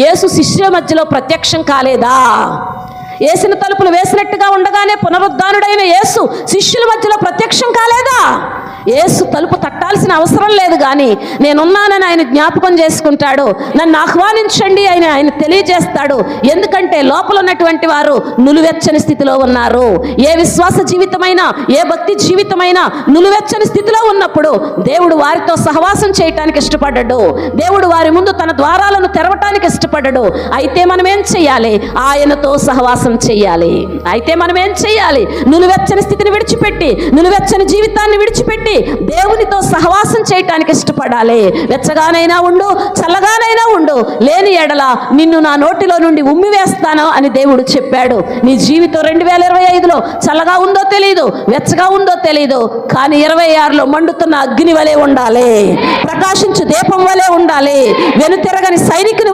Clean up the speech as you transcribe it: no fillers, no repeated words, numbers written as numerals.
యేసు శిష్యుల మధ్యలో ప్రత్యక్షం కాలేదా? వేసిన తలుపులు వేసినట్టుగా ఉండగానే పునరుద్ధానుడైన యేసు శిష్యుల మధ్యలో ప్రత్యక్షం కాలేదా? యేసు తలుపు తట్టాల్సిన అవసరం లేదు, కానీ నేనున్నానని ఆయన జ్ఞాపకం చేసుకుంటాడు. నన్ను ఆహ్వానించండి అని ఆయన తెలియజేస్తాడు. ఎందుకంటే లోపల ఉన్నటువంటి వారు నులివెచ్చని స్థితిలో ఉన్నారు. ఏ విశ్వాస జీవితమైనా, ఏ భక్తి జీవితమైనా నులివెచ్చని స్థితిలో ఉన్నప్పుడు దేవుడు వారితో సహవాసం చేయటానికి ఇష్టపడ్డాడు. దేవుడు వారి ముందు తన ద్వారాలను తెరవటానికి ఇష్టపడ్డాడు. అయితే మనం ఏం చెయ్యాలి? ఆయనతో సహవాసం చెయ్యాలి. అయితే మనం ఏం చెయ్యాలి? నులివెచ్చని స్థితిని విడిచిపెట్టి, నులివెచ్చని జీవితాన్ని విడిచిపెట్టి దేవునితో సహవాసం చేయటానికి ఇష్టపడాలి. వెచ్చగానైనా ఉండు, చల్లగానైనా ఉండు, లేని ఎడల నిన్ను నా నోటిలో నుండి ఉమ్మివేస్తాను అని దేవుడు చెప్పాడు. నీ జీవితం 2025లో చల్లగా ఉందో తెలియదు, వెచ్చగా ఉందో తెలియదు, కానీ 26లో మండుతున్న అగ్ని వలె ఉండాలి, ప్రకాశించు దీపం వలె ఉండాలి, వెనుతిరగని సైనికుని